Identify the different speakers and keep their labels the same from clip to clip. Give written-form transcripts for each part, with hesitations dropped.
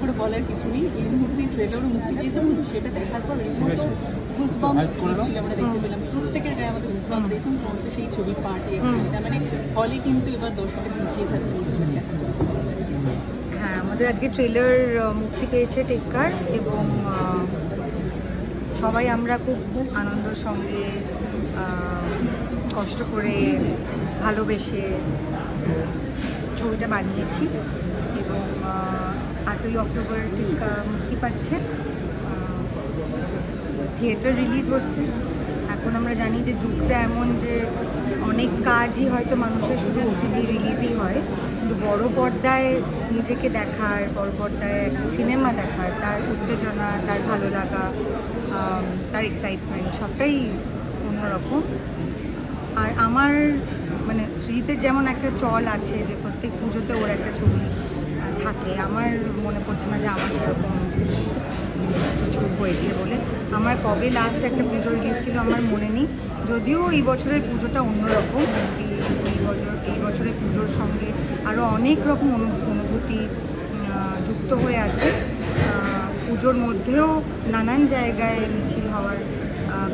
Speaker 1: করে বলার কিছু নেই। এই মুহূর্তে ট্রেলারও মুক্তি পেয়েছে এবং সেটা দেখার পর রীতিমতো গুজবাম্পস দিচ্ছিল, আমরা দেখতে পেলাম প্রত্যেকের গায়ে আমাদের গুজবাম্পস দিয়েছে। এবং সেই ছবির পার্টি অ্যাকচুয়ালি তার মানে হলে কিন্তু এবার দর্শকের মুখিয়ে থাকবে নিজেদের দেখার জন্য।
Speaker 2: হ্যাঁ, আমাদের আজকে ট্রেলার মুক্তি পেয়েছে টেক্কার, এবং সবাই আমরা খুব আনন্দের সঙ্গে কষ্ট করে ভালোবেসে ছবিটা বানিয়েছি। এবং 8ই অক্টোবর টেক্কা মুক্তি পাচ্ছে, থিয়েটার রিলিজ হচ্ছে। এখন আমরা জানি যে যুগটা এমন যে অনেক কাজই হয়তো মানুষের শুধু ওটিটি রিলিজই হয়, কিন্তু বড় পর্দায় নিজেকে দেখার, বড় পর্দায় একটা সিনেমা দেখার, তার উত্তেজনা, তার ভালো লাগা, তার এক্সাইটমেন্ট সবটাই অন্যরকম। আর আমার মানে সৃজিতের যেমন একটা চল আছে যে প্রত্যেক পুজোতে ওর একটা ছবি থাকে, আমার মনে পড়ছে না যে আমার সেরকম কিছু হয়েছে বলে। আমার কবে লাস্ট একটা পুজো রিলিজ ছিল আমার মনে নেই, যদিও এই বছরের পুজোটা অন্যরকম। এই বছরের পুজোর সঙ্গে আরও অনেক রকম অনুভূতি যুক্ত হয়ে আছে। পুজোর মধ্যেও নানান জায়গায় মিছিল হওয়ার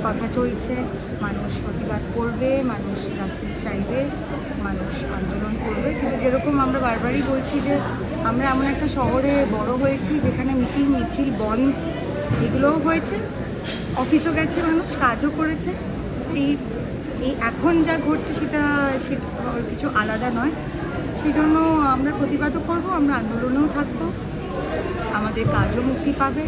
Speaker 2: কথা চলছে, মানুষ প্রতিবাদ করবে, মানুষ জাস্টিস চাইবে, মানুষ আন্দোলন করবে। কিন্তু যেরকম আমরা বারবারই বলছি যে আমরা এমন একটা শহরে বড় হয়েছি যেখানে মিটিং মিছিল বন্ধ এগুলোও হয়েছে, অফিসও গেছে মানুষ, কাজও করেছে। এই এখন যা ঘটছে সেটা কিছু আলাদা নয়। সেই জন্য আমরা প্রতিবাদও করব, আমরা আন্দোলনেও থাকবো, আমাদের কাজও মুক্তি পাবে।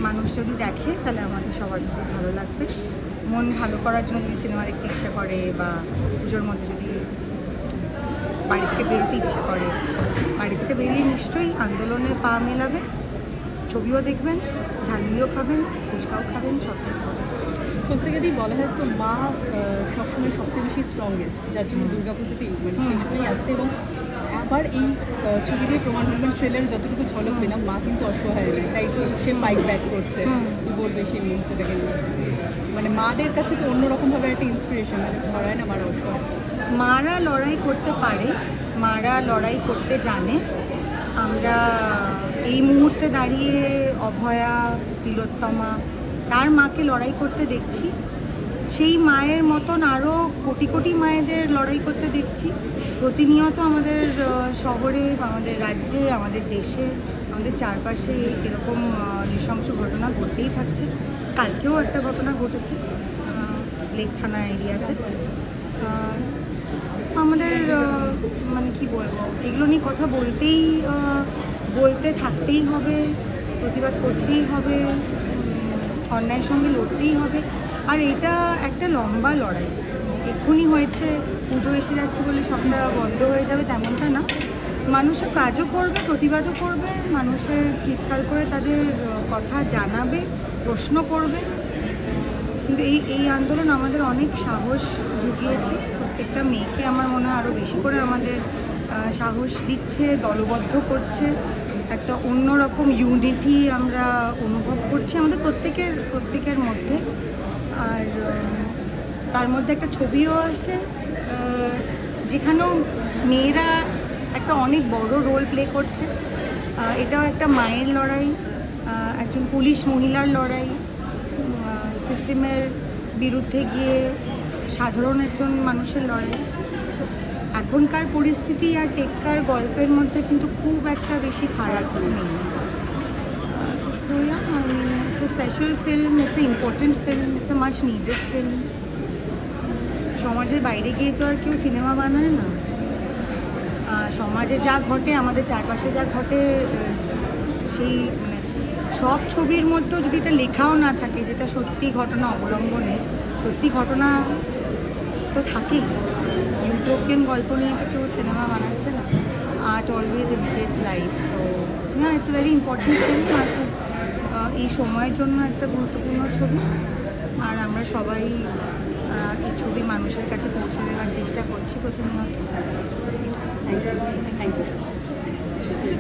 Speaker 2: মানুষ যদি দেখে তাহলে আমাদের সবার খুব ভালো লাগবে। মন ভালো করার জন্য যদি সিনেমা দেখতে ইচ্ছা করে বা পুজোর মধ্যে যদি বাড়ি থেকে বেরোতে ইচ্ছা করে, বাড়ি থেকে বেরিয়ে নিশ্চয়ই আন্দোলনে পা মেলাবে, ছবিও দেখবেন, ঝালমুড়িও খাবেন, ফুচকাও খাবেন, সবটাই খাবেন।
Speaker 1: প্রত্যেকেতেই বলা হয় তো মা সবসময় সবচেয়ে বেশি স্ট্রংগেস্ট, যার জন্য দুর্গাপুজোতেই মানে সেই সময় আসছে। এবং আবার এই ছবি দিয়ে প্রমাণ হলেন, ট্রেলারে যতটুকু ঝলক পেলাম মা কিন্তু অসহায় নেই, তাই তো সে ফাইট ব্যাক করছে। কি বলবে সেই মুহূর্তটাকে নিয়ে? মানে মাদের কাছে তো অন্যরকমভাবে একটা ইন্সপিরেশন, মানে ধরায় না মারা অসহায়।
Speaker 2: মারা লড়াই করতে পারে, মারা লড়াই করতে জানে। আমরা এই মুহূর্তে দাঁড়িয়ে অভয়া, তিলোত্তমা তার মাকে লড়াই করতে দেখছি। সেই মায়ের মতন আরও কোটি কোটি মায়েদের লড়াই করতে দেখছি। প্রতিনিয়ত আমাদের শহরে, আমাদের রাজ্যে, আমাদের দেশে, আমাদের চারপাশে এরকম নৃশংস ঘটনা ঘটতেই থাকছে। কালকেও একটা ঘটনা ঘটেছে লেক থানা এরিয়াতে। আমাদের মানে কি বলবো, এগুলো নিয়ে কথা বলতে থাকতেই হবে, প্রতিবাদ করতেই হবে, অন্যায়ের সঙ্গে লড়তেই হবে। আর এটা একটা লম্বা লড়াই, এক্ষুনি হয়েছে, পুজো এসে যাচ্ছে বলে সবটা বন্ধ হয়ে যাবে তেমনটা না। মানুষের কাজও করবে, প্রতিবাদও করবে, মানুষের চিৎকার করে তাদের কথা জানাবে, প্রশ্ন করবে। কিন্তু এই আন্দোলন আমাদের অনেক সাহস জুগিয়েছে, প্রত্যেকটা মেয়েকে আমার মনে হয় আরও বেশি করে আমাদের সাহস দিচ্ছে, দলবদ্ধ করছে। একটা অন্যরকম ইউনিটি আমরা অনুভব করছি আমাদের প্রত্যেকের মধ্যে। আর তার মধ্যে একটা ছবিও আসছে যেখানেও মেয়েরা একটা অনেক বড় রোল প্লে করছে। এটাও একটা মায়ের লড়াই, একজন পুলিশ মহিলার লড়াই, সিস্টেমের বিরুদ্ধে গিয়ে সাধারণ একজন মানুষের লড়াই। এখনকার পরিস্থিতি আর টেক্কার গল্পের মধ্যে কিন্তু খুব একটা বেশি ফারাক নেই। So yeah, I mean, it's a special film, it's an important film, it's a much needed film. সমাজের বাইরে গিয়ে তো আর কেউ সিনেমা বানায় না। সমাজে যা ঘটে, আমাদের চারপাশে যা ঘটে, সেই মানে সব ছবির মধ্যেও যদি এটা লেখাও না থাকে যেটা সত্যি ঘটনা অবলম্বনে, সত্যি ঘটনা তো থাকেই। ইউটোপিয়ান গল্প নিয়ে তো কেউ সিনেমা বানাচ্ছে না। Art always imitates life. So না, ইটস ভেরি ইম্পর্টেন্ট ফিল্ম। আর এই সময়ের জন্য একটা গুরুত্বপূর্ণ ছবি। আর আমরা সবাই এই ছবি মানুষের কাছে পৌঁছে দেওয়ার চেষ্টা করছি প্রতিনিয়ত।
Speaker 1: Thank you.